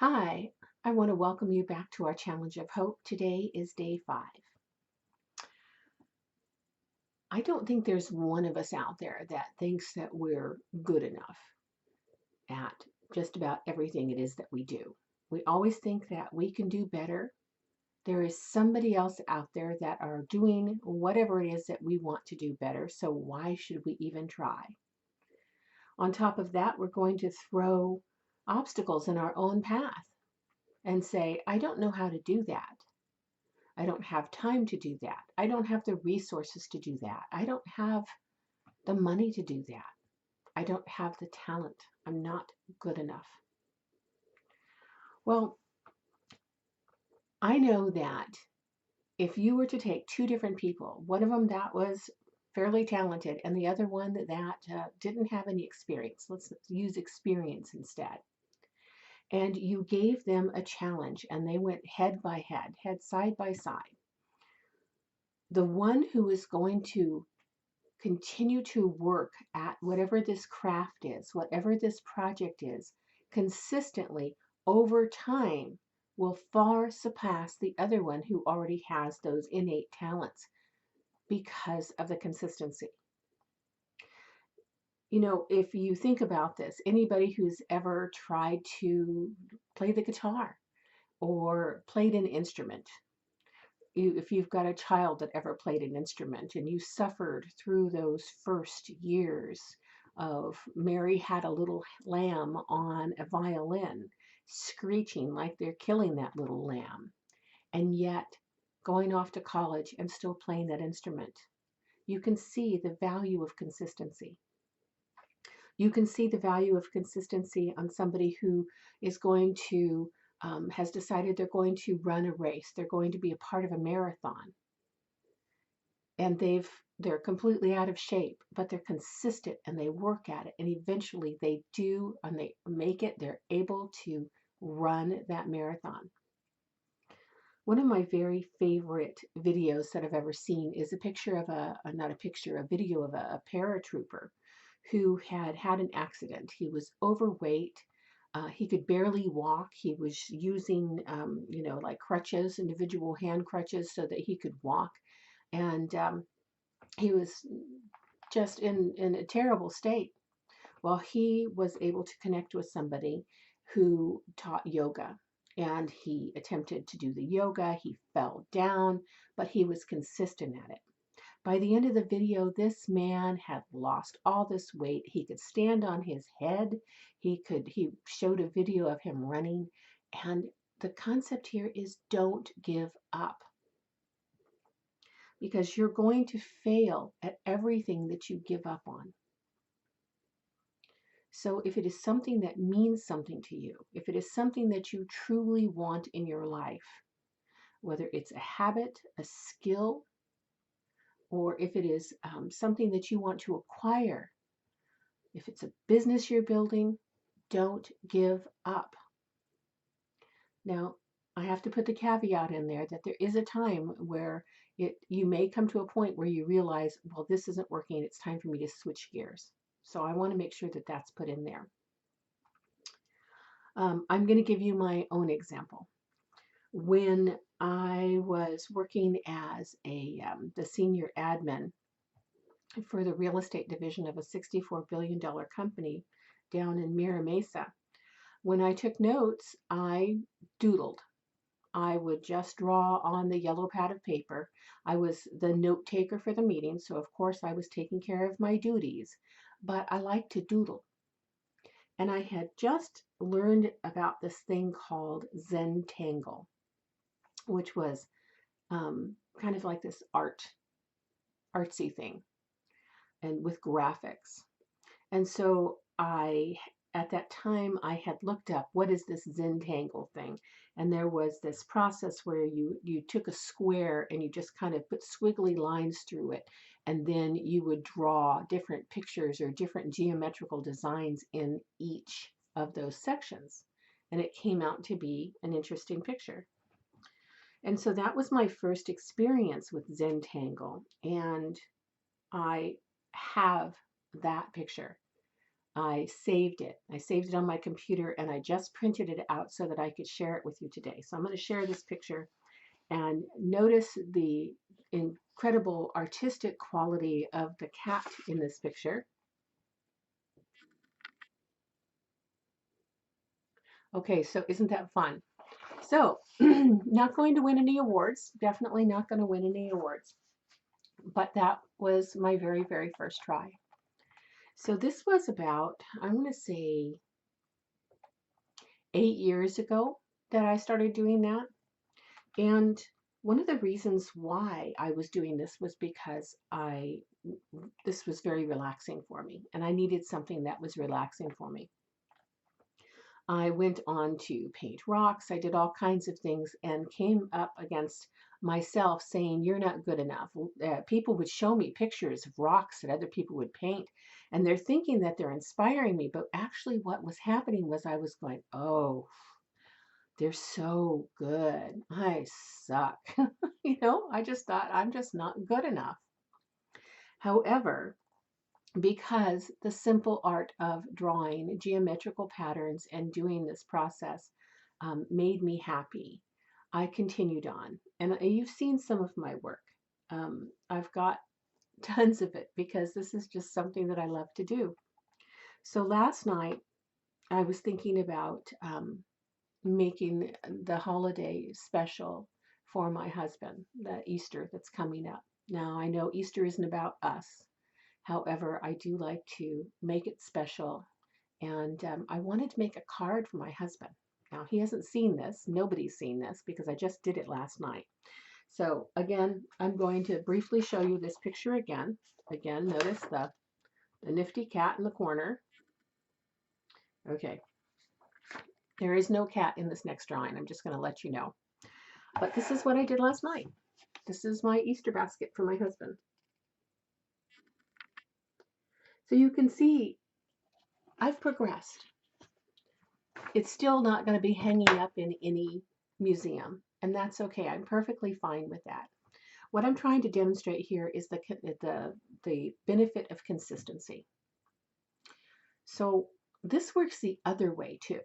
Hi, I want to welcome you back to our Challenge of Hope. Today is day 5. I don't think there's one of us out there that thinks that we're good enough at just about everything it is that we do. We always think that we can do better. There is somebody else out there that are doing whatever it is that we want to do better, so why should we even try? On top of that, we're going to throw obstacles in our own path and say, I don't know how to do that. I don't have time to do that. I don't have the resources to do that. I don't have the money to do that. I don't have the talent. I'm not good enough. Well, I know that if you were to take two different people, one of them that was fairly talented and the other one that didn't have any experience, let's use experience instead, and you gave them a challenge and they went head by head side by side, the one who is going to continue to work at whatever this craft is, whatever this project is, consistently over time will far surpass the other one who already has those innate talents because of the consistency. You know, if you think about this, anybody who's ever tried to play the guitar or played an instrument, if you've got a child that ever played an instrument and you suffered through those first years of Mary Had a Little Lamb on a violin, screeching like they're killing that little lamb, and yet going off to college and still playing that instrument, you can see the value of consistency. You can see the value of consistency on somebody who is going to has decided they're going to run a race. They're going to be a part of a marathon, and they're completely out of shape, but they're consistent and they work at it, and eventually they do, and they make it. They're able to run that marathon. One of my very favorite videos that I've ever seen is a picture of not a picture, a video of a paratrooper who had an accident. He was overweight. He could barely walk. He was using, like crutches, individual hand crutches, so that he could walk. And he was just in a terrible state. Well, he was able to connect with somebody who taught yoga. And he attempted to do the yoga. He fell down, but he was consistent at it. By the end of the video, this man had lost all this weight. He could stand on his head. He showed a video of him running. And the concept here is don't give up, because you're going to fail at everything that you give up on. So if it is something that means something to you, if it is something that you truly want in your life, whether it's a habit, a skill, or if it is something that you want to acquire, if it's a business you're building, don't give up. Now, I have to put the caveat in there that there is a time where you may come to a point where you realize, well, this isn't working. It's time for me to switch gears. So I want to make sure that that's put in there. I'm going to give you my own example. When I was working as the senior admin for the real estate division of a $64 billion company down in Mira Mesa, when I took notes, I doodled. I would just draw on the yellow pad of paper. I was the note taker for the meeting, so of course I was taking care of my duties, but I like to doodle. And I had just learned about this thing called Zentangle, which was kind of like this artsy thing, and with graphics. And so at that time, I had looked up what is this Zentangle thing, and there was this process where you took a square and you just kind of put squiggly lines through it, and then you would draw different pictures or different geometrical designs in each of those sections, and it came out to be an interesting picture. And so that was my first experience with Zentangle, and I have that picture. I saved it. I saved it on my computer and I just printed it out so that I could share it with you today. So I'm going to share this picture and notice the incredible artistic quality of the cat in this picture. Okay, so isn't that fun? So, not going to win any awards, definitely not going to win any awards, but that was my very, very first try. So this was about, I'm going to say 8 years ago that I started doing that. And one of the reasons why I was doing this was because this was very relaxing for me, and I needed something that was relaxing for me. I went on to paint rocks. I did all kinds of things and came up against myself saying, "You're not good enough." People would show me pictures of rocks that other people would paint, and they're thinking that they're inspiring me. But actually, what was happening was I was going, "Oh, they're so good. I suck." I just thought I'm just not good enough. However, because the simple art of drawing geometrical patterns and doing this process made me happy, I continued on. And you've seen some of my work. I've got tons of it because this is just something that I love to do. So last night, I was thinking about making the holiday special for my husband, the Easter that's coming up. Now, I know Easter isn't about us. However, I do like to make it special. And I wanted to make a card for my husband. Now, he hasn't seen this. Nobody's seen this because I just did it last night. So again, I'm going to briefly show you this picture again. Again, notice the nifty cat in the corner. Okay, there is no cat in this next drawing. I'm just going to let you know. But this is what I did last night. This is my Easter basket for my husband. So you can see I've progressed. It's still not going to be hanging up in any museum, and that's okay. I'm perfectly fine with that. What I'm trying to demonstrate here is the benefit of consistency. So this works the other way too.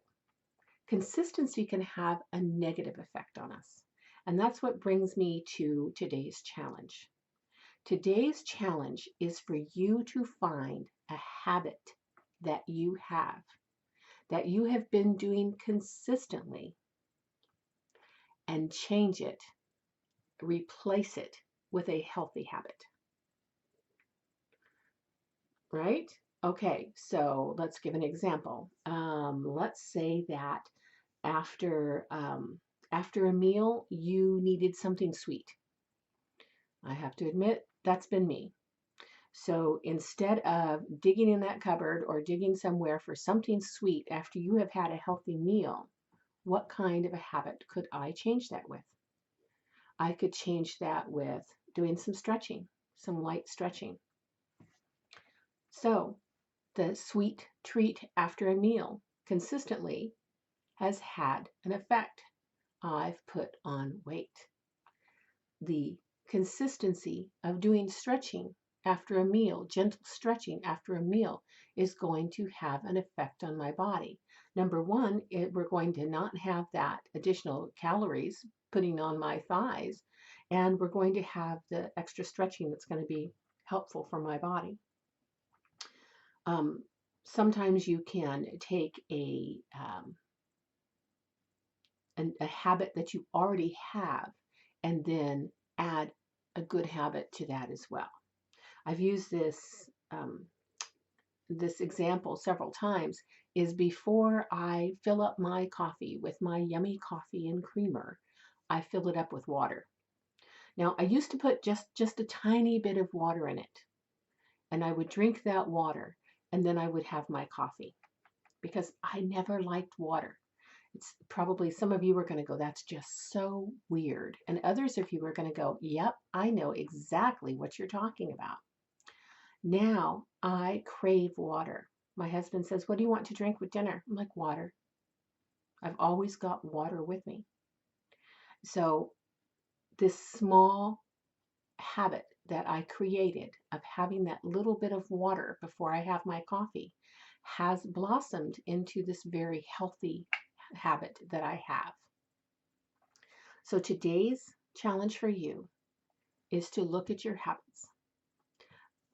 Consistency can have a negative effect on us. And that's what brings me to today's challenge. Today's challenge is for you to find a habit that you have been doing consistently, and change it, replace it with a healthy habit. Right? Okay, so let's give an example. Let's say that after a meal, you needed something sweet. I have to admit, that's been me. So instead of digging in that cupboard or digging somewhere for something sweet after you have had a healthy meal, what kind of a habit could I change that with? I could change that with doing some stretching, some light stretching. So the sweet treat after a meal consistently has had an effect. I've put on weight. The consistency of doing stretching after a meal, gentle stretching after a meal, is going to have an effect on my body. Number one, we're going to not have that additional calories putting on my thighs, and we're going to have the extra stretching that's going to be helpful for my body. Sometimes you can take a habit that you already have and then add a good habit to that as well. I've used this example several times. Is before I fill up my coffee with my yummy coffee and creamer, I fill it up with water. Now, I used to put just a tiny bit of water in it, and I would drink that water, and then I would have my coffee because I never liked water. It's probably some of you are going to go, "That's just so weird." And others of you are going to go, "Yep, I know exactly what you're talking about." Now I crave water. My husband says, "What do you want to drink with dinner?" I'm like, "Water." I've always got water with me. So this small habit that I created of having that little bit of water before I have my coffee has blossomed into this very healthy habit that I have. So today's challenge for you is to look at your habits.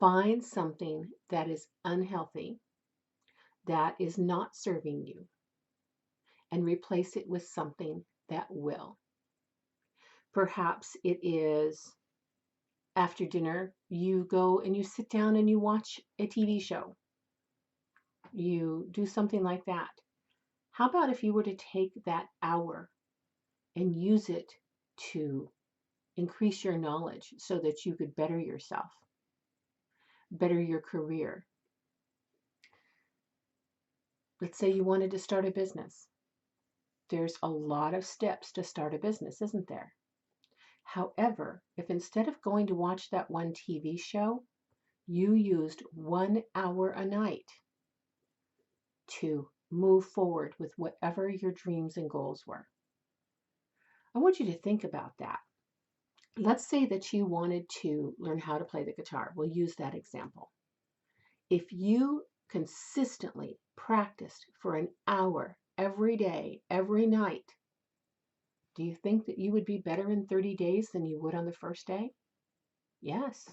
Find something that is unhealthy, that is not serving you, and replace it with something that will. Perhaps it is after dinner, you go and you sit down and you watch a TV show. You do something like that. How about if you were to take that hour and use it to increase your knowledge so that you could better yourself, better your career? Let's say you wanted to start a business. There's a lot of steps to start a business, isn't there? However, if instead of going to watch that one TV show, you used 1 hour a night to move forward with whatever your dreams and goals were. I want you to think about that. Let's say that you wanted to learn how to play the guitar. We'll use that example. If you consistently practiced for an hour every day, every night, do you think that you would be better in 30 days than you would on the first day? Yes.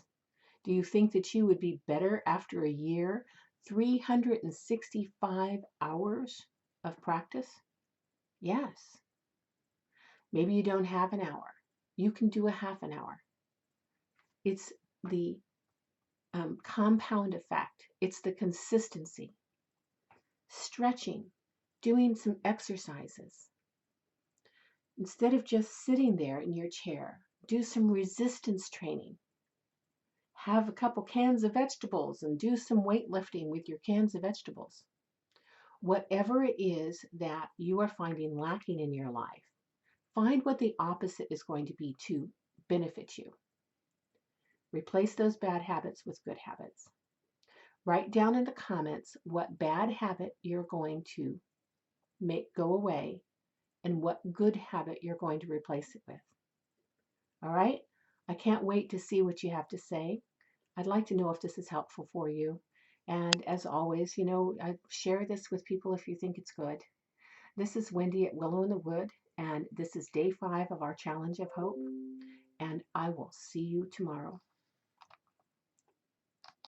Do you think that you would be better after a year, 365 hours of practice? Yes. Maybe you don't have an hour. You can do a half an hour. It's the compound effect. It's the consistency. Stretching, doing some exercises. Instead of just sitting there in your chair, do some resistance training. Have a couple cans of vegetables and do some weightlifting with your cans of vegetables. Whatever it is that you are finding lacking in your life, find what the opposite is going to be to benefit you. Replace those bad habits with good habits. Write down in the comments what bad habit you're going to make go away and what good habit you're going to replace it with. All right? I can't wait to see what you have to say. I'd like to know if this is helpful for you. And as always, I share this with people if you think it's good. This is Wendy at Willow in the Wood, and this is day 5 of our Challenge of Hope. And I will see you tomorrow.